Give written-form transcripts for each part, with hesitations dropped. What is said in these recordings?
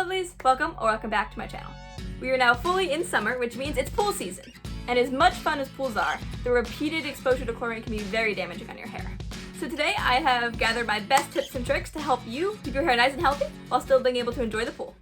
lovelies, welcome back to my channel. We are now fully in summer, which means it's pool season. And as much fun as pools are, the repeated exposure to chlorine can be very damaging on your hair. So today I have gathered my best tips and tricks to help you keep your hair nice and healthy while still being able to enjoy the pool.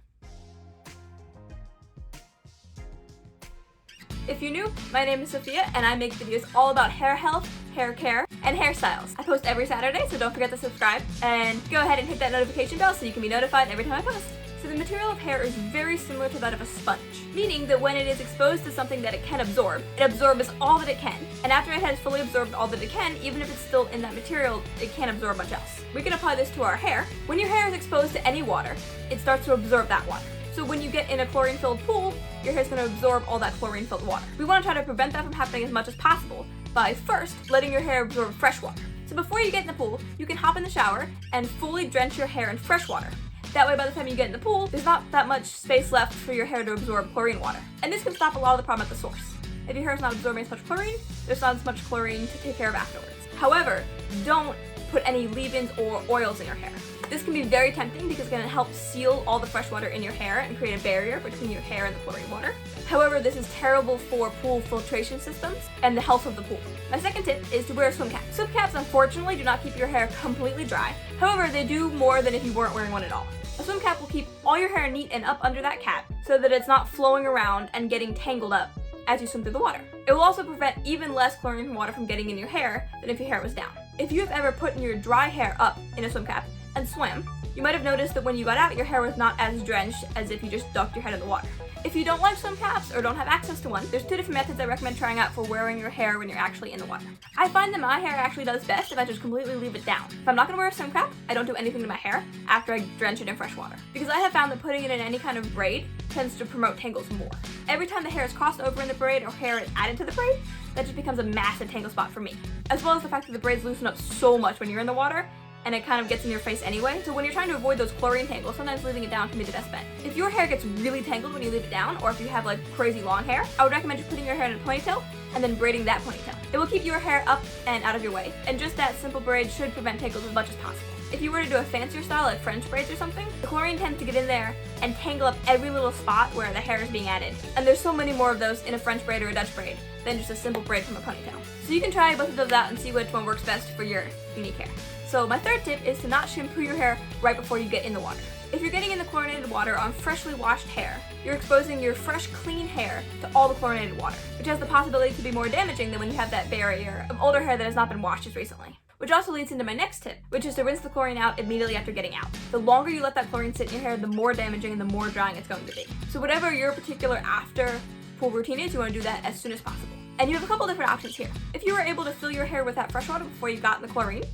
If you're new, my name is Sophia and I make videos all about hair health, hair care, and hairstyles. I post every Saturday, so don't forget to subscribe and go ahead and hit that notification bell so you can be notified every time I post. So the material of hair is very similar to that of a sponge, meaning that when it is exposed to something that it can absorb, it absorbs all that it can. And after it has fully absorbed all that it can, even if it's still in that material, it can't absorb much else. We can apply this to our hair. When your hair is exposed to any water, it starts to absorb that water. So when you get in a chlorine-filled pool, your hair's going to absorb all that chlorine-filled water. We want to try to prevent that from happening as much as possible by first letting your hair absorb fresh water. So before you get in the pool, you can hop in the shower and fully drench your hair in fresh water. That way by the time you get in the pool, there's not that much space left for your hair to absorb chlorine water. And this can stop a lot of the problem at the source. If your hair is not absorbing as much chlorine, there's not as much chlorine to take care of afterwards. However, don't put any leave-ins or oils in your hair. This can be very tempting because it's going to help seal all the fresh water in your hair and create a barrier between your hair and the chlorine water. However, this is terrible for pool filtration systems and the health of the pool. My second tip is to wear a swim cap. Swim caps unfortunately do not keep your hair completely dry. However, they do more than if you weren't wearing one at all. A swim cap will keep all your hair neat and up under that cap so that it's not flowing around and getting tangled up as you swim through the water. It will also prevent even less chlorine water from getting in your hair than if your hair was down. If you have ever put your dry hair up in a swim cap and swim, you might have noticed that when you got out, your hair was not as drenched as if you just ducked your head in the water. If you don't like swim caps or don't have access to one, there's two different methods I recommend trying out for wearing your hair when you're actually in the water. I find that my hair actually does best if I just completely leave it down. If I'm not going to wear a swim cap, I don't do anything to my hair after I drench it in fresh water. Because I have found that putting it in any kind of braid tends to promote tangles more. Every time the hair is crossed over in the braid or hair is added to the braid, that just becomes a massive tangle spot for me. As well as the fact that the braids loosen up so much when you're in the water, and it kind of gets in your face anyway. So when you're trying to avoid those chlorine tangles, sometimes leaving it down can be the best bet. If your hair gets really tangled when you leave it down, or if you have like crazy long hair, I would recommend you putting your hair in a ponytail and then braiding that ponytail. It will keep your hair up and out of your way, and just that simple braid should prevent tangles as much as possible. If you were to do a fancier style like French braids or something, the chlorine tends to get in there and tangle up every little spot where the hair is being added. And there's so many more of those in a French braid or a Dutch braid than just a simple braid from a ponytail. So you can try both of those out and see which one works best for your unique hair. So my third tip is to not shampoo your hair right before you get in the water. If you're getting in the chlorinated water on freshly washed hair, you're exposing your fresh, clean hair to all the chlorinated water, which has the possibility to be more damaging than when you have that barrier of older hair that has not been washed as recently. Which also leads into my next tip, which is to rinse the chlorine out immediately after getting out. The longer you let that chlorine sit in your hair, the more damaging and the more drying it's going to be. So whatever your particular after pool routine is, you want to do that as soon as possible. And you have a couple different options here. If you were able to fill your hair with that fresh water before you got in the chlorine,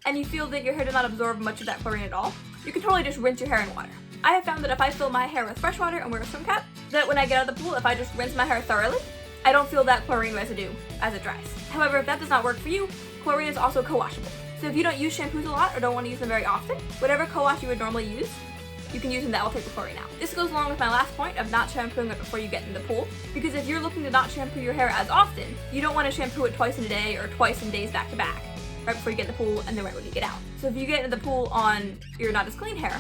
and you feel that your hair did not absorb much of that chlorine at all, you can totally just rinse your hair in water. I have found that if I fill my hair with fresh water and wear a swim cap, that when I get out of the pool, if I just rinse my hair thoroughly, I don't feel that chlorine residue as it dries. However, if that does not work for you, chlorine is also co-washable. So if you don't use shampoos a lot or don't want to use them very often, whatever co-wash you would normally use, you can use them that will take the chlorine out. This goes along with my last point of not shampooing it before you get in the pool, because if you're looking to not shampoo your hair as often, you don't want to shampoo it twice in a day or twice in days back to back, right before you get in the pool and then right when you get out. So if you get in the pool on your not as clean hair,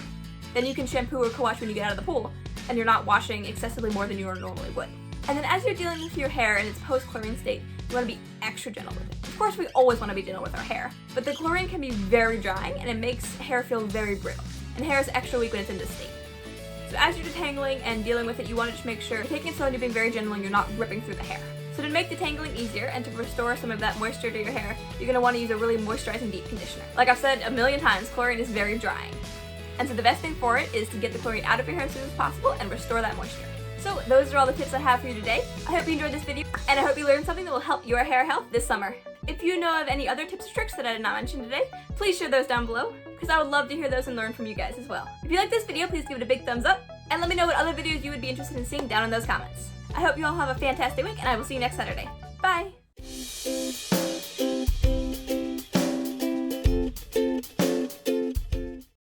then you can shampoo or co-wash when you get out of the pool, and you're not washing excessively more than you normally would. And then as you're dealing with your hair in its post-chlorine state, you want to be extra gentle with it. Of course, we always want to be gentle with our hair, but the chlorine can be very drying and it makes hair feel very brittle. And hair is extra weak when it's in this state. So as you're detangling and dealing with it, you want to just make sure you're taking it slow and you're being very gentle and you're not ripping through the hair. So to make detangling easier and to restore some of that moisture to your hair, you're going to want to use a really moisturizing deep conditioner. Like I've said a million times, chlorine is very drying. And so the best thing for it is to get the chlorine out of your hair as soon as possible and restore that moisture. So those are all the tips I have for you today. I hope you enjoyed this video and I hope you learned something that will help your hair health this summer. If you know of any other tips or tricks that I did not mention today, please share those down below, because I would love to hear those and learn from you guys as well. If you like this video, please give it a big thumbs up and let me know what other videos you would be interested in seeing down in those comments. I hope you all have a fantastic week and I will see you next Saturday. Bye!